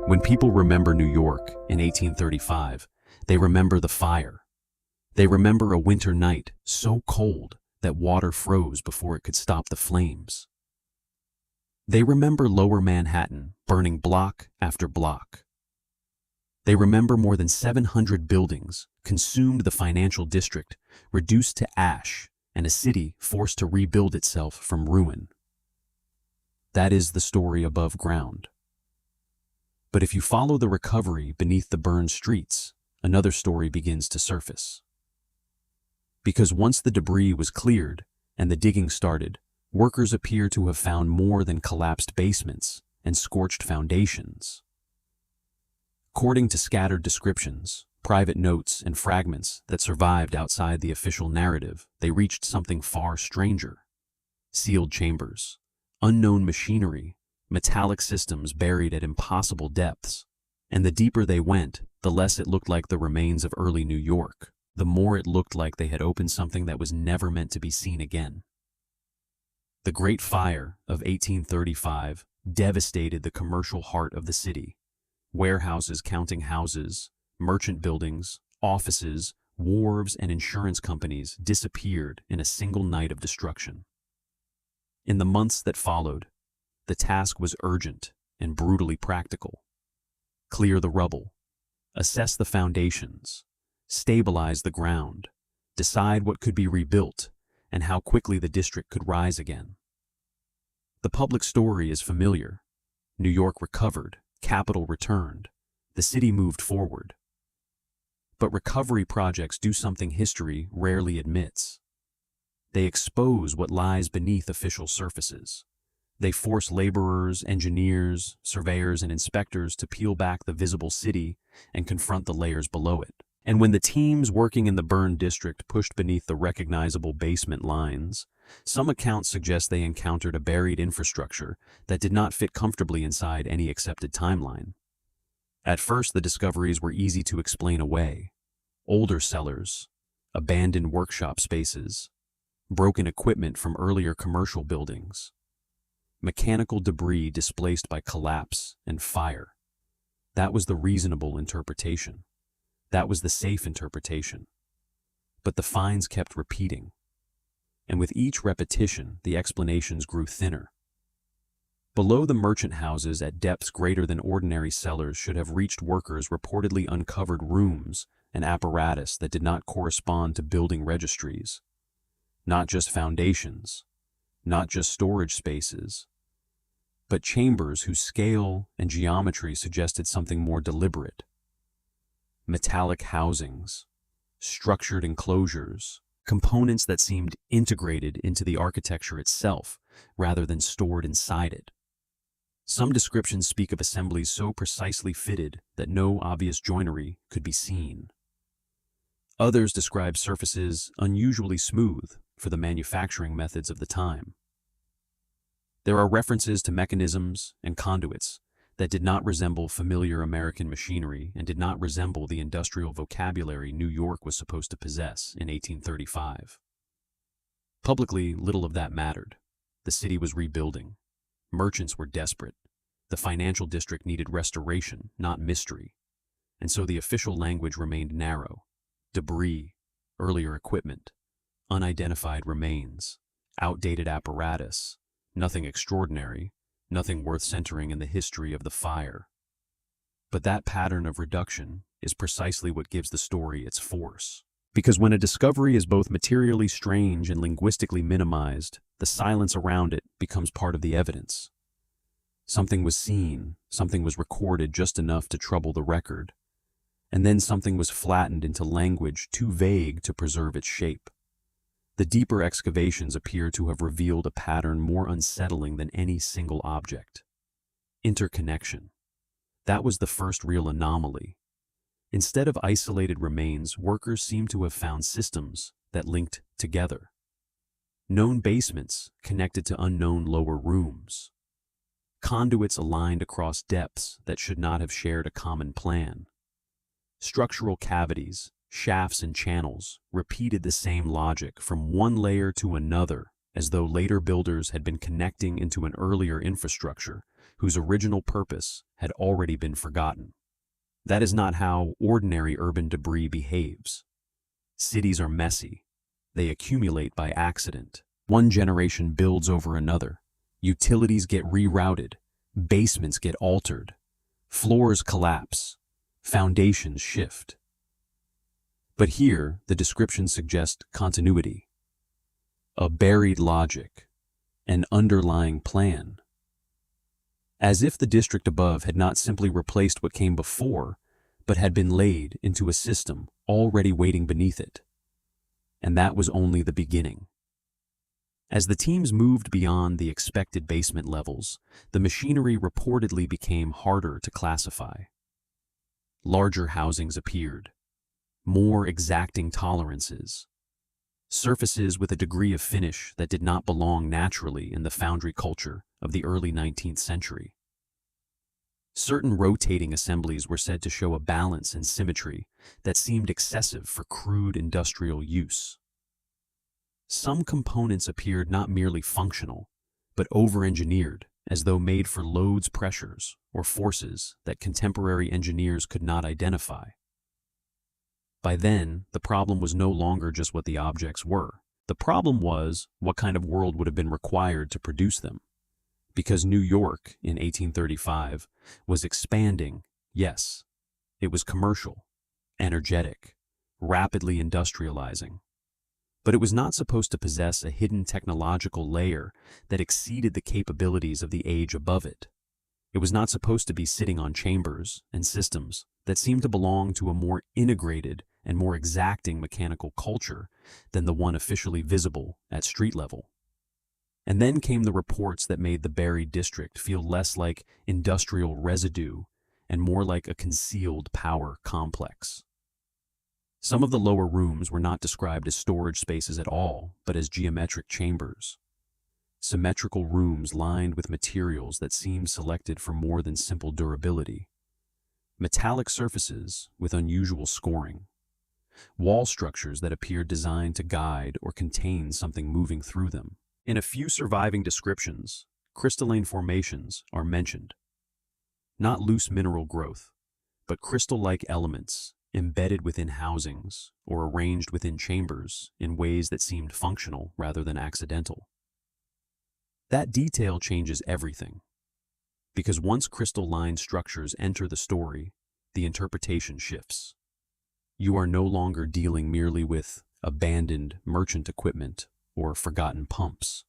When people remember New York in 1835, they remember the fire. They remember a winter night so cold that water froze before it could stop the flames. They remember Lower Manhattan burning block after block. They remember more than 700 buildings consumed, the financial district reduced to ash, and a city forced to rebuild itself from ruin. That is the story above ground. But if you follow the recovery beneath the burned streets, another story begins to surface. Because once the debris was cleared and the digging started, workers appear to have found more than collapsed basements and scorched foundations. According to scattered descriptions, private notes, and fragments that survived outside the official narrative, they reached something far stranger. Sealed chambers, unknown machinery, metallic systems buried at impossible depths. And the deeper they went, the less it looked like the remains of early New York, the more it looked like they had opened something that was never meant to be seen again. The Great Fire of 1835 devastated the commercial heart of the city. Warehouses counting houses, merchant buildings, offices, wharves, and insurance companies disappeared in a single night of destruction. In the months that followed, the task was urgent and brutally practical. Clear the rubble, assess the foundations, stabilize the ground, decide what could be rebuilt, and how quickly the district could rise again. The public story is familiar. New York recovered, capital returned, the city moved forward. But recovery projects do something history rarely admits. They expose what lies beneath official surfaces. They force laborers, engineers, surveyors, and inspectors to peel back the visible city and confront the layers below it. And when the teams working in the burned district pushed beneath the recognizable basement lines, some accounts suggest they encountered a buried infrastructure that did not fit comfortably inside any accepted timeline. At first, the discoveries were easy to explain away. Older cellars, abandoned workshop spaces, broken equipment from earlier commercial buildings, mechanical debris displaced by collapse and fire. That was the reasonable interpretation. That was the safe interpretation. But the finds kept repeating. And with each repetition, the explanations grew thinner. Below the merchant houses, at depths greater than ordinary cellars, should have reached workers reportedly uncovered rooms and apparatus that did not correspond to building registries. Not just foundations, not just storage spaces, but chambers whose scale and geometry suggested something more deliberate. Metallic housings, structured enclosures, components that seemed integrated into the architecture itself rather than stored inside it. Some descriptions speak of assemblies so precisely fitted that no obvious joinery could be seen. Others describe surfaces unusually smooth for the manufacturing methods of the time. There are references to mechanisms and conduits that did not resemble familiar American machinery and did not resemble the industrial vocabulary New York was supposed to possess in 1835. Publicly, little of that mattered. The city was rebuilding. Merchants were desperate. The financial district needed restoration, not mystery. And so the official language remained narrow. Debris, earlier equipment, unidentified remains, outdated apparatus, nothing extraordinary, nothing worth centering in the history of the fire. But that pattern of reduction is precisely what gives the story its force. Because when a discovery is both materially strange and linguistically minimized, the silence around it becomes part of the evidence. Something was seen, something was recorded just enough to trouble the record, and then something was flattened into language too vague to preserve its shape. The deeper excavations appear to have revealed a pattern more unsettling than any single object. Interconnection. That was the first real anomaly. Instead of isolated remains, workers seem to have found systems that linked together. Known basements connected to unknown lower rooms. Conduits aligned across depths that should not have shared a common plan. Structural cavities, shafts, and channels repeated the same logic from one layer to another, as though later builders had been connecting into an earlier infrastructure, whose original purpose had already been forgotten. That is not how ordinary urban debris behaves. Cities are messy. They accumulate by accident. One generation builds over another. Utilities get rerouted. Basements get altered. Floors collapse. Foundations shift. But here, the descriptions suggest continuity. A buried logic. An underlying plan. As if the district above had not simply replaced what came before, but had been laid into a system already waiting beneath it. And that was only the beginning. As the teams moved beyond the expected basement levels, the machinery reportedly became harder to classify. Larger housings appeared, more exacting tolerances, surfaces with a degree of finish that did not belong naturally in the foundry culture of the early 19th century. Certain rotating assemblies were said to show a balance and symmetry that seemed excessive for crude industrial use. Some components appeared not merely functional, but over-engineered, as though made for loads, pressures, or forces that contemporary engineers could not identify. By then, the problem was no longer just what the objects were. The problem was what kind of world would have been required to produce them. Because New York, in 1835, was expanding, yes, it was commercial, energetic, rapidly industrializing. But it was not supposed to possess a hidden technological layer that exceeded the capabilities of the age above it. It was not supposed to be sitting on chambers and systems that seemed to belong to a more integrated and more exacting mechanical culture than the one officially visible at street level. And then came the reports that made the buried district feel less like industrial residue and more like a concealed power complex. Some of the lower rooms were not described as storage spaces at all, but as geometric chambers. Symmetrical rooms lined with materials that seemed selected for more than simple durability. Metallic surfaces with unusual scoring. Wall structures that appeared designed to guide or contain something moving through them. In a few surviving descriptions, crystalline formations are mentioned. Not loose mineral growth, but crystal-like elements embedded within housings or arranged within chambers in ways that seemed functional rather than accidental. That detail changes everything, because once crystal-lined structures enter the story, the interpretation shifts. You are no longer dealing merely with abandoned merchant equipment or forgotten pumps.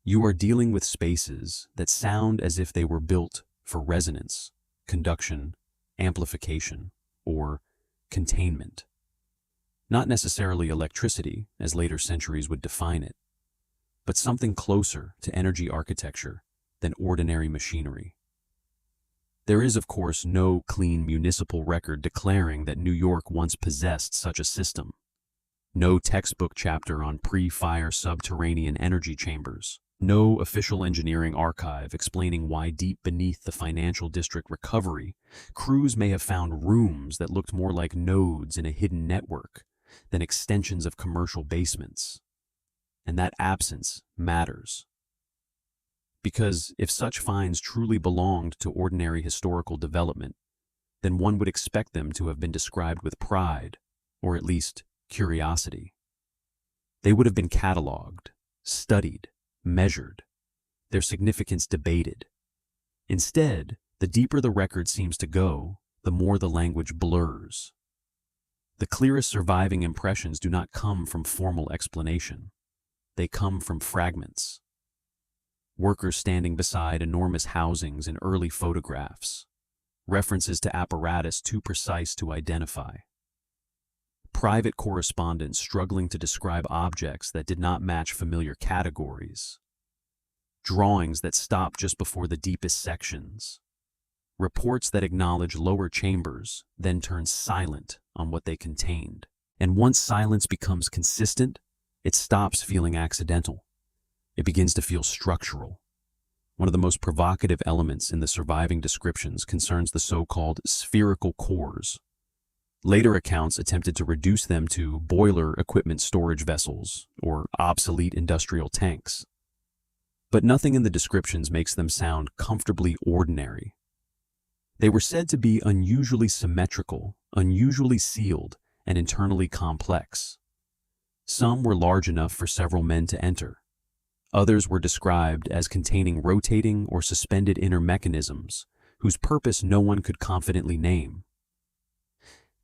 You are dealing with spaces that sound as if they were built for resonance, conduction, amplification, or containment. Not necessarily electricity, as later centuries would define it, but something closer to energy architecture than ordinary machinery. There is, of course, no clean municipal record declaring that New York once possessed such a system. No textbook chapter on pre-fire subterranean energy chambers. No official engineering archive explaining why deep beneath the financial district recovery, crews may have found rooms that looked more like nodes in a hidden network than extensions of commercial basements. And that absence matters. Because if such finds truly belonged to ordinary historical development, then one would expect them to have been described with pride, or at least curiosity. They would have been cataloged, studied, measured, their significance debated. Instead, the deeper the record seems to go, the more the language blurs. The clearest surviving impressions do not come from formal explanation. They come from fragments. Workers standing beside enormous housings in early photographs, references to apparatus too precise to identify. Private correspondents struggling to describe objects that did not match familiar categories. Drawings that stop just before the deepest sections. Reports that acknowledge lower chambers, then turn silent on what they contained. And once silence becomes consistent, it stops feeling accidental. It begins to feel structural. One of the most provocative elements in the surviving descriptions concerns the so-called spherical cores. Later accounts attempted to reduce them to boiler equipment storage vessels or obsolete industrial tanks. But nothing in the descriptions makes them sound comfortably ordinary. They were said to be unusually symmetrical, unusually sealed, and internally complex. Some were large enough for several men to enter. Others were described as containing rotating or suspended inner mechanisms, whose purpose no one could confidently name.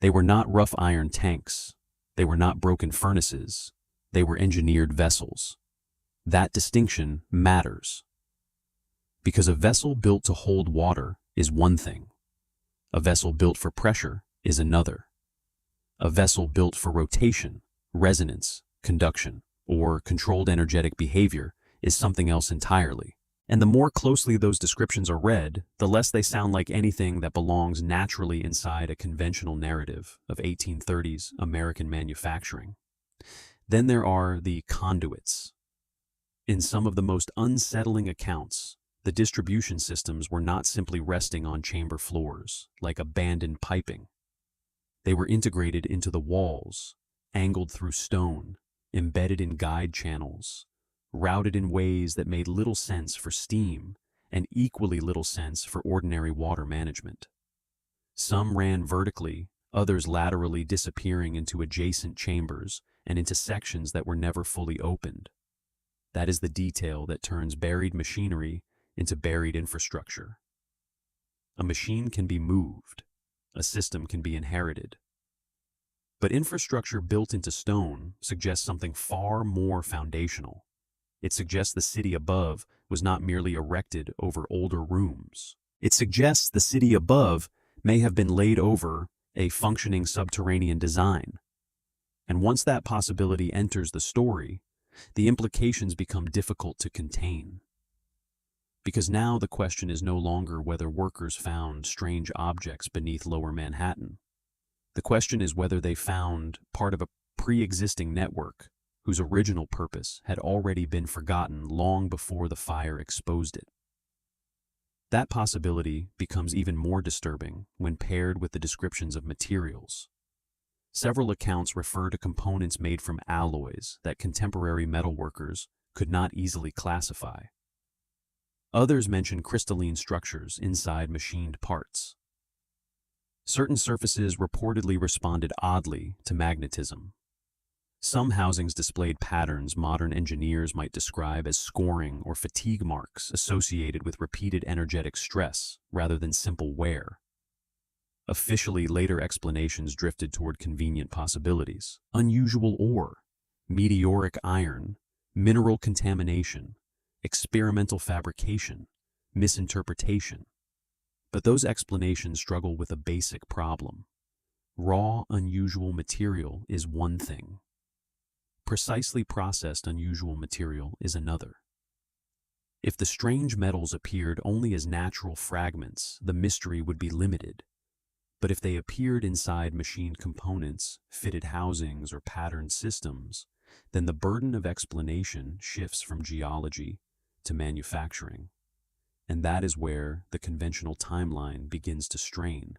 They were not rough iron tanks. They were not broken furnaces. They were engineered vessels. That distinction matters. Because a vessel built to hold water is one thing. A vessel built for pressure is another. A vessel built for rotation, resonance, conduction, or controlled energetic behavior is something else entirely. And the more closely those descriptions are read, the less they sound like anything that belongs naturally inside a conventional narrative of 1830s American manufacturing. Then there are the conduits. In some of the most unsettling accounts, the distribution systems were not simply resting on chamber floors, like abandoned piping. They were integrated into the walls, angled through stone, embedded in guide channels, routed in ways that made little sense for steam and equally little sense for ordinary water management. Some ran vertically, others laterally, disappearing into adjacent chambers and into sections that were never fully opened. That is the detail that turns buried machinery into buried infrastructure. A machine can be moved, a system can be inherited. But infrastructure built into stone suggests something far more foundational. It suggests the city above was not merely erected over older rooms. It suggests the city above may have been laid over a functioning subterranean design. And once that possibility enters the story, the implications become difficult to contain. Because now the question is no longer whether workers found strange objects beneath Lower Manhattan. The question is whether they found part of a pre-existing network whose original purpose had already been forgotten long before the fire exposed it. That possibility becomes even more disturbing when paired with the descriptions of materials. Several accounts refer to components made from alloys that contemporary metalworkers could not easily classify. Others mention crystalline structures inside machined parts. Certain surfaces reportedly responded oddly to magnetism. Some housings displayed patterns modern engineers might describe as scoring or fatigue marks associated with repeated energetic stress rather than simple wear. Officially, later explanations drifted toward convenient possibilities: unusual ore, meteoric iron, mineral contamination, experimental fabrication, misinterpretation. But those explanations struggle with a basic problem. Raw, unusual material is one thing. Precisely processed unusual material is another. If the strange metals appeared only as natural fragments, the mystery would be limited. But if they appeared inside machined components, fitted housings, or patterned systems, then the burden of explanation shifts from geology to manufacturing. And that is where the conventional timeline begins to strain.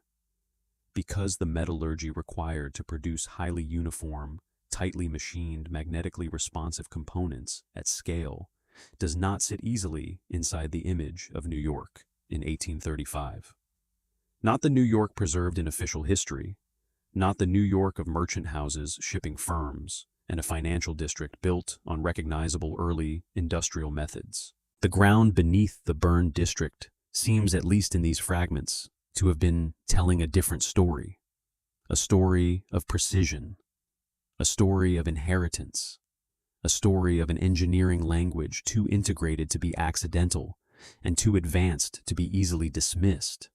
Because the metallurgy required to produce highly uniform, tightly machined, magnetically responsive components at scale does not sit easily inside the image of New York in 1835. Not the New York preserved in official history, not the New York of merchant houses, shipping firms, and a financial district built on recognizable early industrial methods. The ground beneath the burned district seems, at least in these fragments, to have been telling a different story. A story of precision, a story of inheritance, a story of an engineering language too integrated to be accidental and too advanced to be easily dismissed.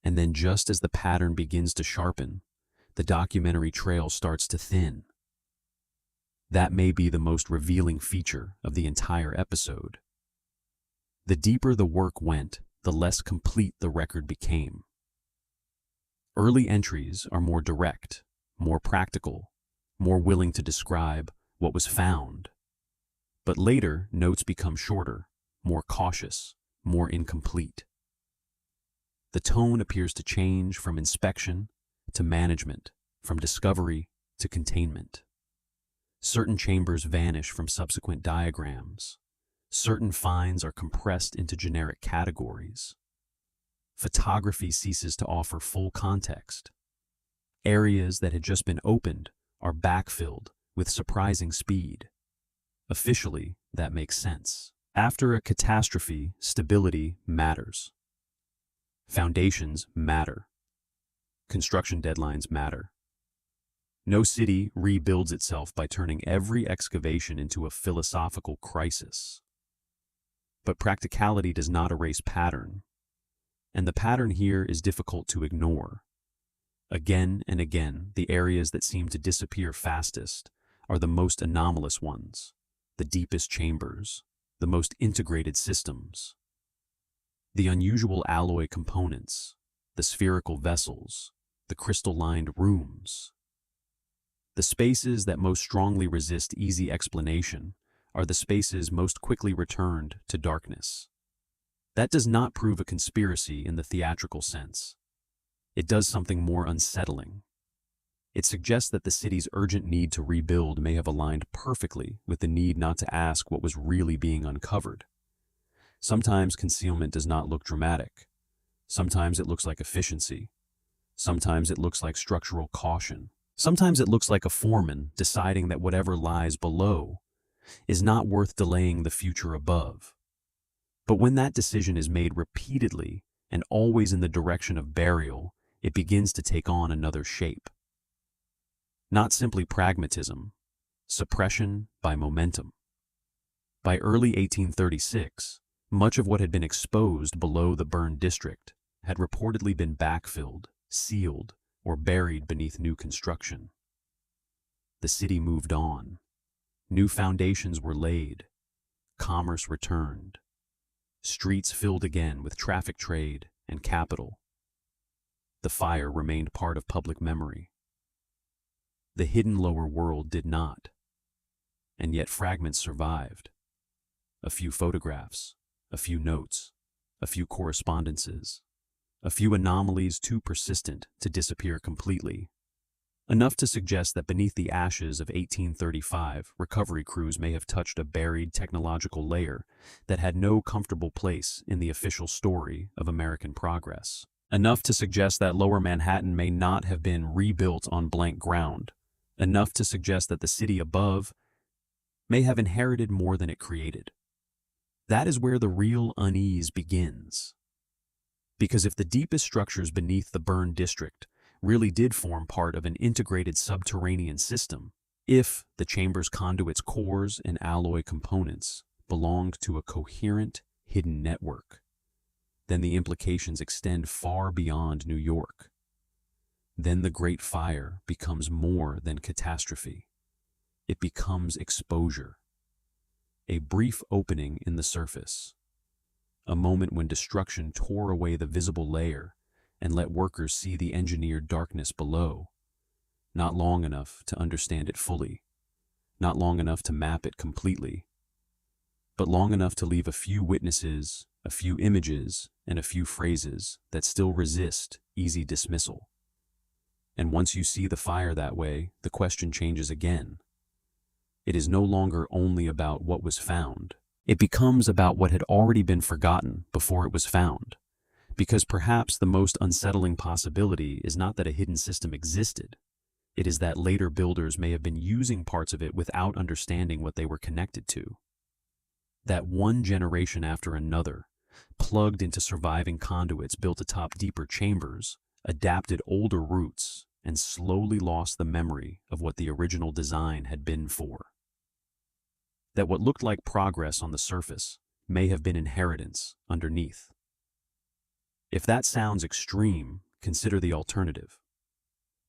And then, just as the pattern begins to sharpen, the documentary trail starts to thin. That may be the most revealing feature of the entire episode. The deeper the work went, the less complete the record became. Early entries are more direct, more practical, more willing to describe what was found. But later, notes become shorter, more cautious, more incomplete. The tone appears to change from inspection to management, from discovery to containment. Certain chambers vanish from subsequent diagrams. Certain finds are compressed into generic categories. Photography ceases to offer full context. Areas that had just been opened are backfilled with surprising speed. Officially, that makes sense. After a catastrophe, stability matters. Foundations matter. Construction deadlines matter. No city rebuilds itself by turning every excavation into a philosophical crisis. But practicality does not erase pattern, and the pattern here is difficult to ignore. Again and again, the areas that seem to disappear fastest are the most anomalous ones, the deepest chambers, the most integrated systems. The unusual alloy components, the spherical vessels, the crystal-lined rooms. The spaces that most strongly resist easy explanation are the spaces most quickly returned to darkness. That does not prove a conspiracy in the theatrical sense. It does something more unsettling. It suggests that the city's urgent need to rebuild may have aligned perfectly with the need not to ask what was really being uncovered. Sometimes concealment does not look dramatic. Sometimes it looks like efficiency. Sometimes it looks like structural caution. Sometimes it looks like a foreman deciding that whatever lies below is not worth delaying the future above. But when that decision is made repeatedly and always in the direction of burial, it begins to take on another shape. Not simply pragmatism, suppression by momentum. By early 1836, much of what had been exposed below the burned district had reportedly been backfilled, sealed, or buried beneath new construction. The city moved on. New foundations were laid. Commerce returned. Streets filled again with traffic, trade, and capital. The fire remained part of public memory. The hidden lower world did not. And yet fragments survived. A few photographs, a few notes, a few correspondences, a few anomalies too persistent to disappear completely. Enough to suggest that beneath the ashes of 1835, recovery crews may have touched a buried technological layer that had no comfortable place in the official story of American progress. Enough to suggest that Lower Manhattan may not have been rebuilt on blank ground. Enough to suggest that the city above may have inherited more than it created. That is where the real unease begins. Because if the deepest structures beneath the burned district really did form part of an integrated subterranean system, if the chamber's conduits, cores, and alloy components belonged to a coherent, hidden network, then the implications extend far beyond New York. Then the Great Fire becomes more than catastrophe. It becomes exposure. A brief opening in the surface. A moment when destruction tore away the visible layer and let workers see the engineered darkness below. Not long enough to understand it fully. Not long enough to map it completely. But long enough to leave a few witnesses, a few images, and a few phrases that still resist easy dismissal. And once you see the fire that way, the question changes again. It is no longer only about what was found. It becomes about what had already been forgotten before it was found. Because perhaps the most unsettling possibility is not that a hidden system existed. It is that later builders may have been using parts of it without understanding what they were connected to. That one generation after another, plugged into surviving conduits built atop deeper chambers, adapted older routes, and slowly lost the memory of what the original design had been for. That what looked like progress on the surface may have been inheritance underneath. If that sounds extreme, consider the alternative.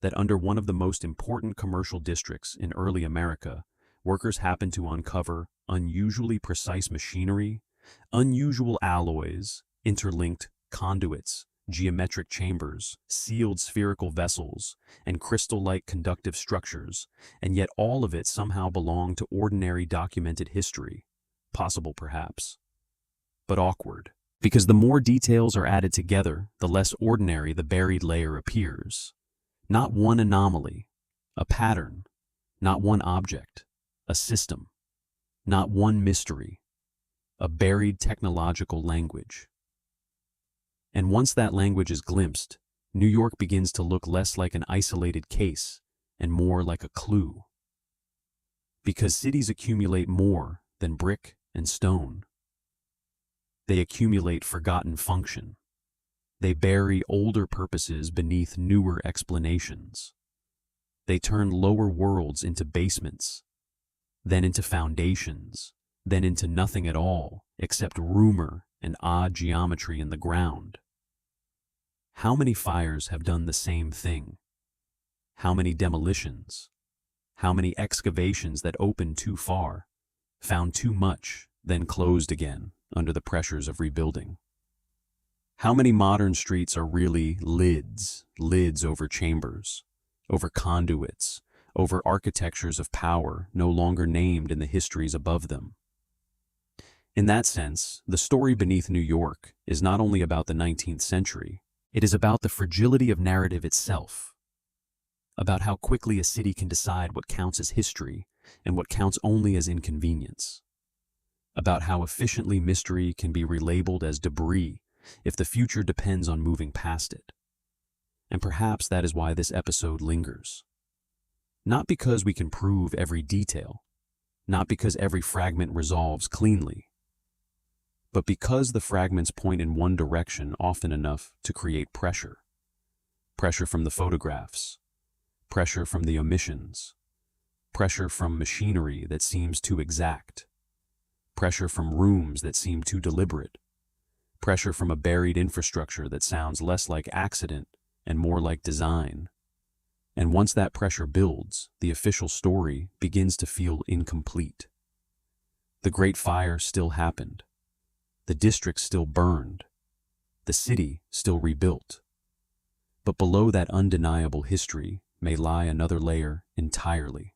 That under one of the most important commercial districts in early America, workers happened to uncover unusually precise machinery, unusual alloys, interlinked conduits, geometric chambers, sealed spherical vessels, and crystal-like conductive structures, and yet all of it somehow belonged to ordinary documented history. Possible, perhaps, but awkward. Because the more details are added together, the less ordinary the buried layer appears. Not one anomaly, a pattern. Not one object, a system. Not one mystery, a buried technological language. And once that language is glimpsed, New York begins to look less like an isolated case and more like a clue. Because cities accumulate more than brick and stone. They accumulate forgotten function. They bury older purposes beneath newer explanations. They turn lower worlds into basements, then into foundations, then into nothing at all except rumor and odd geometry in the ground. How many fires have done the same thing? How many demolitions? How many excavations that opened too far, found too much, then closed again under the pressures of rebuilding? How many modern streets are really lids over chambers, over conduits, over architectures of power no longer named in the histories above them? In that sense, the story beneath New York is not only about the 19th century, it is about the fragility of narrative itself, about how quickly a city can decide what counts as history and what counts only as inconvenience, about how efficiently mystery can be relabeled as debris if the future depends on moving past it. And perhaps that is why this episode lingers. Not because we can prove every detail, not because every fragment resolves cleanly, but because the fragments point in one direction often enough to create pressure. Pressure from the photographs, pressure from the omissions, pressure from machinery that seems too exact, pressure from rooms that seem too deliberate, pressure from a buried infrastructure that sounds less like accident and more like design. And once that pressure builds, the official story begins to feel incomplete. The Great Fire still happened. The district still burned. The city still rebuilt. But below that undeniable history may lie another layer entirely.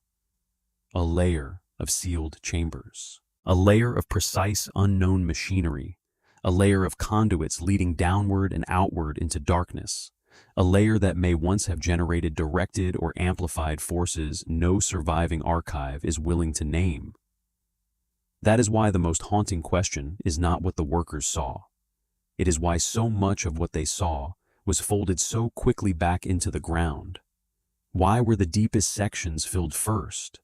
A layer of sealed chambers. A layer of precise unknown machinery. A layer of conduits leading downward and outward into darkness. A layer that may once have generated directed or amplified forces no surviving archive is willing to name. That is why the most haunting question is not what the workers saw. It is why so much of what they saw was folded so quickly back into the ground. Why were the deepest sections filled first?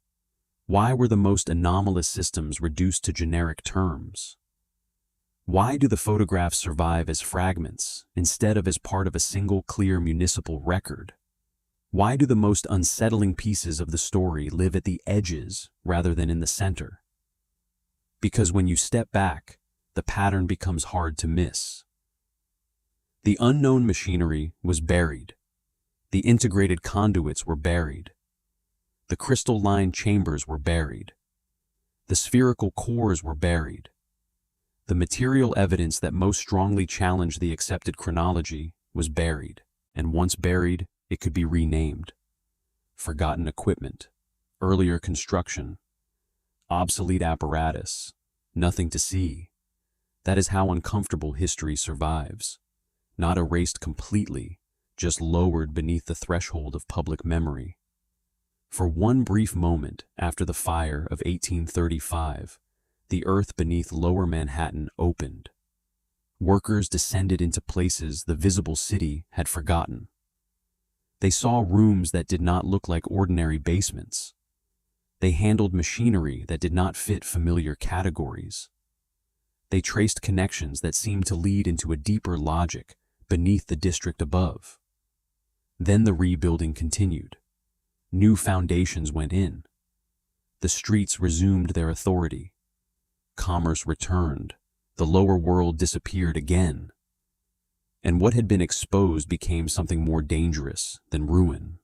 Why were the most anomalous systems reduced to generic terms? Why do the photographs survive as fragments instead of as part of a single clear municipal record? Why do the most unsettling pieces of the story live at the edges rather than in the center? Because when you step back, the pattern becomes hard to miss. The unknown machinery was buried. The integrated conduits were buried. The crystal-lined chambers were buried. The spherical cores were buried. The material evidence that most strongly challenged the accepted chronology was buried, and once buried, it could be renamed. Forgotten equipment, earlier construction, obsolete apparatus, nothing to see. That is how uncomfortable history survives. Not erased completely, just lowered beneath the threshold of public memory. For one brief moment after the fire of 1835, the earth beneath Lower Manhattan opened. Workers descended into places the visible city had forgotten. They saw rooms that did not look like ordinary basements. They handled machinery that did not fit familiar categories. They traced connections that seemed to lead into a deeper logic beneath the district above. Then the rebuilding continued. New foundations went in. The streets resumed their authority. Commerce returned. The lower world disappeared again. And what had been exposed became something more dangerous than ruin.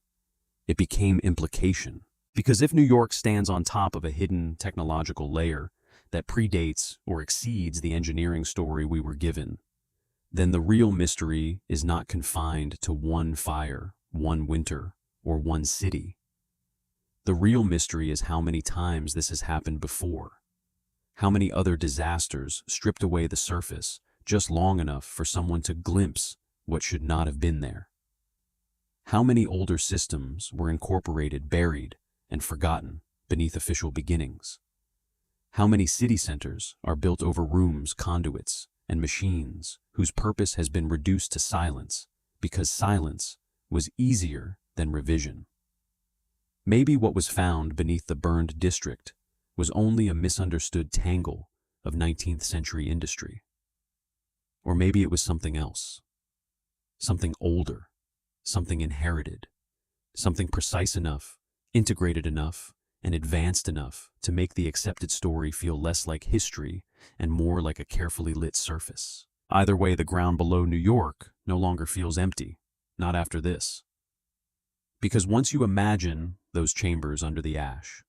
It became implication. Because if New York stands on top of a hidden technological layer that predates or exceeds the engineering story we were given, then the real mystery is not confined to one fire, one winter, or one city. The real mystery is how many times this has happened before. How many other disasters stripped away the surface just long enough for someone to glimpse what should not have been there? How many older systems were incorporated, buried, and forgotten beneath official beginnings? How many city centers are built over rooms, conduits, and machines whose purpose has been reduced to silence because silence was easier than revision? Maybe what was found beneath the burned district was only a misunderstood tangle of 19th century industry. Or maybe it was something else, something older, something inherited, something precise enough, integrated enough, and advanced enough to make the accepted story feel less like history and more like a carefully lit surface. Either way, the ground below New York no longer feels empty, not after this. Because once you imagine those chambers under the ash,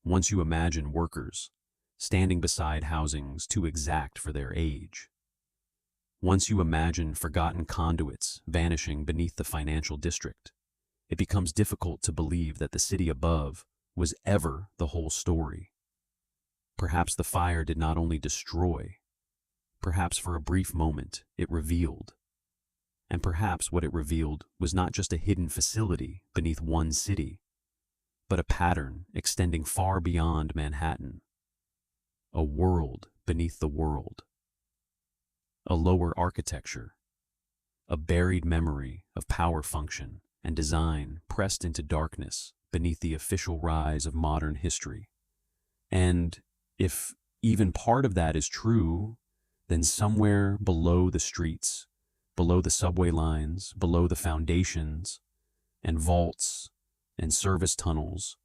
once you imagine workers standing beside housings too exact for their age, once you imagine forgotten conduits vanishing beneath the financial district, it becomes difficult to believe that the city above was ever the whole story. Perhaps the fire did not only destroy, perhaps for a brief moment it revealed. And perhaps what it revealed was not just a hidden facility beneath one city, but a pattern extending far beyond Manhattan. A world beneath the world. A lower architecture. A buried memory of power function and design pressed into darkness beneath the official rise of modern history. And if even part of that is true, then somewhere below the streets, below the subway lines, below the foundations and vaults and service tunnels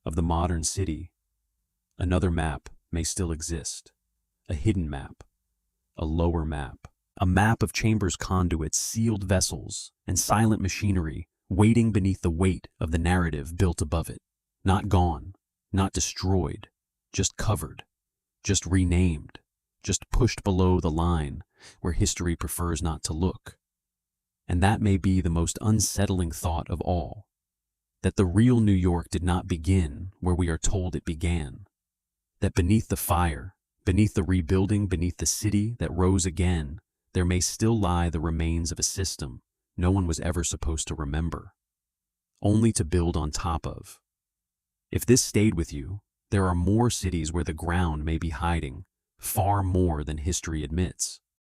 of the modern city, another map may still exist. A hidden map, a lower map, a map of chambers, conduits, sealed vessels, and silent machinery waiting beneath the weight of the narrative built above it. Not gone, not destroyed, just covered, just renamed, just pushed below the line where history prefers not to look. And that may be the most unsettling thought of all, that the real New York did not begin where we are told it began, that beneath the fire, beneath the rebuilding, beneath the city that rose again, there may still lie the remains of a system no one was ever supposed to remember, only to build on top of. If this stayed with you, there are more cities where the ground may be hiding, far more than history admits.